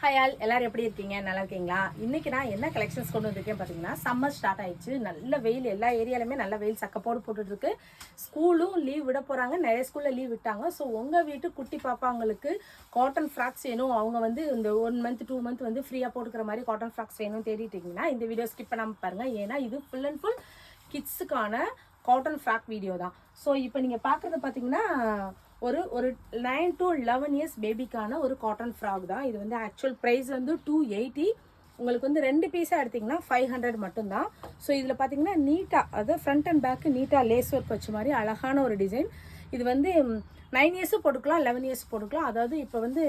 Hi all, எல்லாரும் எப்படி இருக்கீங்க? நல்லா இருக்கீங்களா? இன்னைக்கு நான் என்ன கலெக்ஷன்ஸ் கொண்டு வந்திருக்கேன் பார்த்தீங்கன்னா, சம்மர் ஸ்டார்ட் ஆயிடுச்சு. நல்ல வெயில், எல்லா ஏரியாலுமே நல்ல வெயில் சக்கப்போடு போட்டுட்டு இருக்கு. ஸ்கூலும் லீவ் விட போறாங்க. நிறைய ஸ்கூல்ல லீவ் விட்டாங்க. ஸோ உங்க வீட்டு குட்டி பாப்பாங்களுக்கு காட்டன் ஃப்ராக்ஸ் வேணும், அவங்க வந்து இந்த 1 மந்த் 2 மந்த் வந்து ஃப்ரீயா போட்டுக்கிற மாதிரி காட்டன் ஃப்ராக்ஸ் வேணும்னு தேடிட்டீங்கன்னா இந்த வீடியோ ஸ்கிப் பண்ணாம பாருங்க. ஏன்னா இது ஃபுல் அண்ட் ஃபுல் கிட்ஸுக்கான காட்டன் ஃப்ராக் வீடியோ தான். ஸோ இப்போ நீங்கள் பார்க்குறது பார்த்தீங்கன்னா ஒரு ஒரு 9 to 11 இயர்ஸ் பேபிக்கான ஒரு காட்டன் ஃப்ராக் தான். இது வந்து ஆக்சுவல் ப்ரைஸ் வந்து 280. உங்களுக்கு வந்து 2 பீஸாக எடுத்திங்கன்னா 500 மட்டும்தான். ஸோ இதில் பார்த்தீங்கன்னா நீட்டாக, அதாவது ஃப்ரண்ட் அண்ட் பேக்கு நீட்டாக லேஸ் ஒர்க் வச்ச மாதிரி அழகான ஒரு டிசைன். இது வந்து 9 இயர்ஸும் போட்டுக்கலாம், 11 இயர்ஸ் போட்டுக்கலாம். அதாவது இப்போ வந்து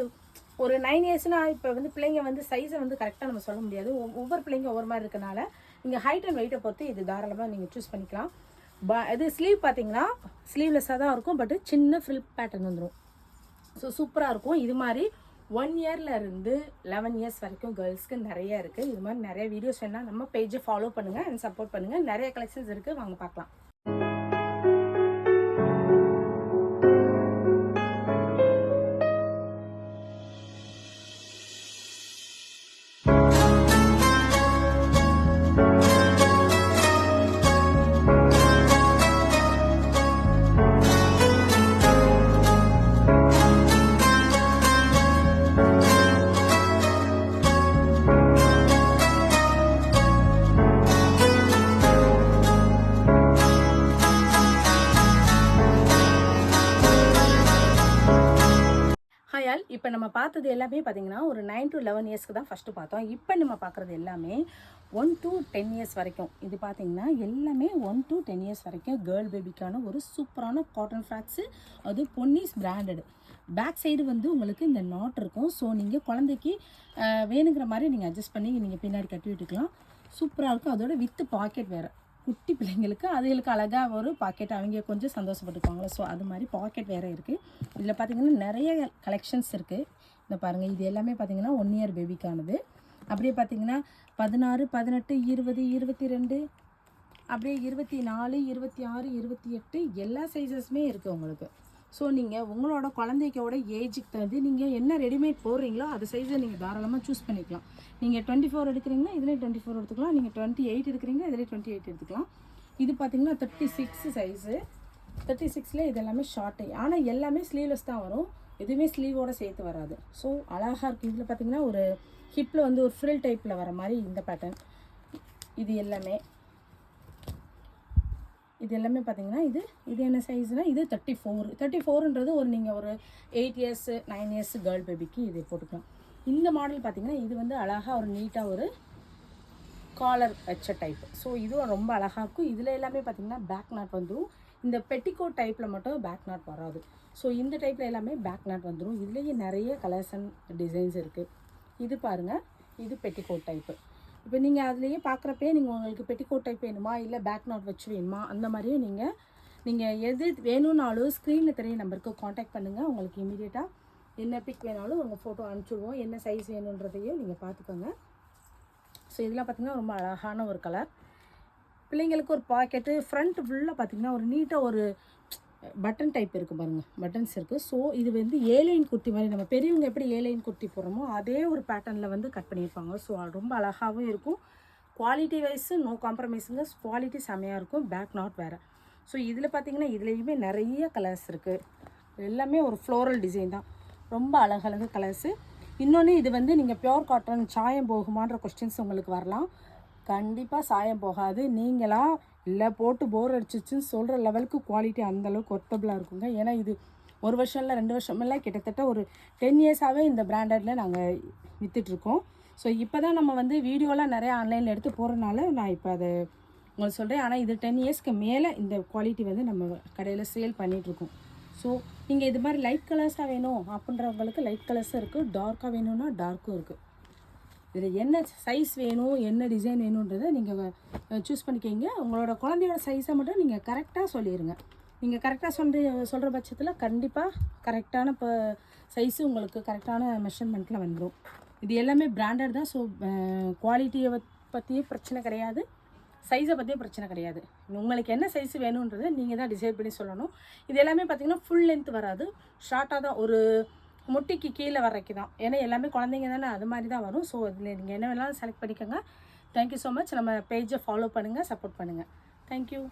ஒரு 9 இயர்ஸ்னால் இப்போ வந்து பிள்ளைங்க வந்து சைஸை வந்து கரெக்டாக நம்ம சொல்ல முடியாது. ஒவ்வொரு பிள்ளைங்க ஒவ்வொரு மாதிரி இருக்கனால நீங்கள் ஹைட் அண்ட் வெயிட்டை பொறுத்து இது தாராளமாக நீங்கள் சூஸ் பண்ணிக்கலாம். இது ஸ்லீவ் பார்த்தீங்கன்னா ஸ்லீவ்லெஸ்ஸாக தான் இருக்கும், பட் சின்ன ஃப்ரில் பேட்டர்ன் வந்துடும். ஸோ சூப்பராக இருக்கும். இது மாதிரி 1 இயர்லேருந்து 11 இயர்ஸ் வரைக்கும் கேர்ள்ஸ்க்கு நிறைய இருக்குது. இது மாதிரி நிறைய வீடியோஸ் வேணால் நம்ம பேஜை ஃபாலோ பண்ணுங்கள் அண்ட் சப்போர்ட் பண்ணுங்கள். நிறைய கலெக்ஷன்ஸ் இருக்குது, வாங்க பார்க்கலாம். இப்போ நம்ம பார்த்தது எல்லாமே பார்த்தீங்கன்னா ஒரு 9 to 11 இயர்ஸ்க்கு தான் ஃபஸ்ட்டு பார்த்தோம். இப்போ நம்ம பார்க்குறது எல்லாமே 1 to 10 இயர்ஸ் வரைக்கும். இது பார்த்தீங்கன்னா எல்லாமே 1 to 10 இயர்ஸ் வரைக்கும் கேர்ள் பேபிக்கான ஒரு சூப்பரான காட்டன் ஃப்ராக்ஸு. அது பொன்னிஸ் பிராண்டடு. பேக் சைடு வந்து உங்களுக்கு இந்த நாட் இருக்கும். ஸோ நீங்கள் குழந்தைக்கு வேணுங்கிற மாதிரி நீங்கள் அட்ஜஸ்ட் பண்ணி நீங்கள் பின்னாடி கட்டி விட்டுக்கலாம். சூப்பராக இருக்கும். அதோட வித்து பாக்கெட் வேறு. குட்டி பிள்ளைங்களுக்கு அதுகளுக்கு அழகாக ஒரு பாக்கெட், அவங்க கொஞ்சம் சந்தோஷப்பட்டுக்குவாங்களே. ஸோ அது மாதிரி பாக்கெட் வேறு இருக்குது. இதில் பார்த்திங்கன்னா நிறைய கலெக்ஷன்ஸ் இருக்குது. இந்த பாருங்கள், இது எல்லாமே பார்த்திங்கன்னா 1 இயர் பேபிக்கானது. அப்படியே பார்த்திங்கன்னா 16, 18, 20, 22, அப்படியே 24, 26, 28 எல்லா சைஸஸுமே இருக்குது உங்களுக்கு. ஸோ நீங்கள் உங்களோட குழந்தைக்கோட ஏஜுக்கு தகுந்து நீங்கள் என்ன ரெடிமேட் போடுறீங்களோ அது சைஸை நீங்கள் தாராளமாக சூஸ் பண்ணிக்கலாம். நீங்கள் 24 எடுக்கிறீங்கன்னா இதிலே 24 எடுத்துக்கலாம். நீங்கள் 28 எடுக்கிறீங்கன்னா இதிலே 28 எடுத்துக்கலாம். இது பார்த்திங்கன்னா 36 சைஸு. 36ல் இது எல்லாமே ஷார்ட்டு, ஆனால் எல்லாமே ஸ்லீவ்லெஸ் தான் வரும், எதுவுமே ஸ்லீவோடு சேர்த்து வராது. ஸோ அழகாக இருக்குது. இதில் பார்த்திங்கன்னா ஒரு ஹிப்பில் வந்து ஒரு ஃப்ரில் டைப்பில் வர மாதிரி இந்த பேட்டர்ன். இது எல்லாமே பார்த்திங்கன்னா இது என்ன சைஸ்னால் இது 34ன்றது ஒரு நீங்கள் ஒரு 8 இயர்ஸ் 9 இயர்ஸ் கேர்ள் பேபிக்கு இது போட்டுக்கலாம். இந்த மாடல் பார்த்திங்கன்னா இது வந்து அழகாக ஒரு நீட்டாக ஒரு காலர் வச்ச டைப். ஸோ இதுவும் ரொம்ப அழகாக இருக்கும். இதில் எல்லாமே பார்த்திங்கன்னா பேக் நாட் வந்துடும். இந்த பெட்டிகோட் டைப்பில் மட்டும் பேக் நாட் வராது. ஸோ இந்த டைப்பில் எல்லாமே பேக் நாட் வந்துடும். இதுலேயே நிறைய கலர்ஸ் அண்ட் டிசைன்ஸ் இருக்குது. இது பாருங்கள், இது பெட்டிகோட் டைப்பு. இப்போ நீங்கள் அதுலேயே பார்க்குறப்பே நீங்கள் உங்களுக்கு பெட்டிகோட் டைப் வேணுமா இல்லை பேக் நாட் வச்சு வேணுமா அந்த மாதிரியும் நீங்கள் எது வேணும்னாலும் ஸ்க்ரீனில் தெரிய நம்பருக்கு காண்டாக்ட் பண்ணுங்கள். உங்களுக்கு இமீடியட்டாக என்ன பிக் வேணாலும் உங்கள் ஃபோட்டோ அனுப்பிச்சுடுவோம். என்ன சைஸ் வேணுன்றதையும் நீங்கள் பார்த்துக்கோங்க. ஸோ இதெல்லாம் பார்த்திங்கன்னா ரொம்ப அழகான ஒரு கலர். பிள்ளைங்களுக்கு ஒரு பாக்கெட்டு ஃப்ரண்ட் ஃபுல்லாக பார்த்திங்கன்னா ஒரு நீட்டாக ஒரு பட்டன் டைப் இருக்குது பாருங்கள், பட்டன்ஸ் இருக்குது. ஸோ இது வந்து ஏலைன் குர்த்தி மாதிரி நம்ம பெரியவங்க எப்படி ஏலைன் குர்த்தி போடுறோமோ அதே ஒரு பேட்டர்னில் வந்து கட் பண்ணியிருப்பாங்க. ஸோ அது ரொம்ப அழகாகவும் இருக்கும். குவாலிட்டி வைஸு நோ காம்ப்ரமைஸுங்க, குவாலிட்டி செம்மையாக இருக்கும். பேக் நாட் வேறு. ஸோ இதில் பார்த்திங்கன்னா இதுலேயுமே நிறைய கலர்ஸ் இருக்குது. எல்லாமே ஒரு ஃப்ளோரல் டிசைன் தான், ரொம்ப அழகழகு கலர்ஸு. இன்னொன்று இது வந்து நீங்கள் பியோர் காட்டன் சாயம் போகுமான்ற கொஸ்டின்ஸ் உங்களுக்கு வரலாம். கண்டிப்பாக சாயம் போகாது. நீங்களா இல்லை போட்டு போர் அடிச்சிச்சுன்னு சொல்கிற லெவலுக்கு குவாலிட்டி அந்தளவுக்கு ஒர்த்தபுளாக இருக்குங்க. ஏன்னா இது 1 வருஷம் இல்லை 2 வருஷமெல்லாம் கிட்டத்தட்ட ஒரு 10 இயர்ஸாகவே இந்த பிராண்டடில் நாங்கள் விற்றுட்ருக்கோம். ஸோ இப்போ தான் நம்ம வந்து வீடியோலாம் நிறையா ஆன்லைனில் எடுத்து போகிறனால நான் இப்போ அதை உங்களுக்கு சொல்கிறேன். ஆனால் இது 10 இயர்ஸ்க்கு மேலே இந்த குவாலிட்டி வந்து நம்ம கடையில் சேல் பண்ணிகிட்ருக்கோம். ஸோ நீங்கள் இது மாதிரி லைட் கலர்ஸாக வேணும் அப்படின்றவங்களுக்கு லைட் கலர்ஸும் இருக்குது, டார்க்காக வேணும்னா டார்க்கும் இருக்குது. இதில் என்ன சைஸ் வேணும் என்ன டிசைன் வேணுன்றதை நீங்கள் சூஸ் பண்ணிக்கிங்க. உங்களோட குழந்தையோட சைஸை மட்டும் நீங்கள் கரெக்டாக சொல்லிடுங்க. நீங்கள் கரெக்டாக சொல்கிற பட்சத்தில் கண்டிப்பாக கரெக்டான சைஸு உங்களுக்கு கரெக்டான மெஷர்மெண்ட்டில் வந்துடும். இது எல்லாமே பிராண்டட் தான். ஸோ குவாலிட்டியை பற்றியும் பிரச்சனை கிடையாது, சைஸை பற்றியும் பிரச்சனை கிடையாது. உங்களுக்கு என்ன சைஸ் வேணுன்றதை நீங்கள் தான் டிசைட் பண்ணி சொல்லணும். இது எல்லாமே பார்த்திங்கன்னா ஃபுல் லென்த் வராது, ஷார்ட்டாக தான் ஒரு முட்டிக்கு கீழே வரைக்கும் தான். ஏன்னா எல்லாமே குழந்தைங்க தானே, அது மாதிரி தான் வரும். ஸோ அதில் நீங்கள் என்ன வேணாலும் செலக்ட் பண்ணிக்கோங்க. Thank you so much. நம்ம பேஜை ஃபாலோ பண்ணுங்கள், சப்போர்ட் பண்ணுங்கள். தேங்க்யூ.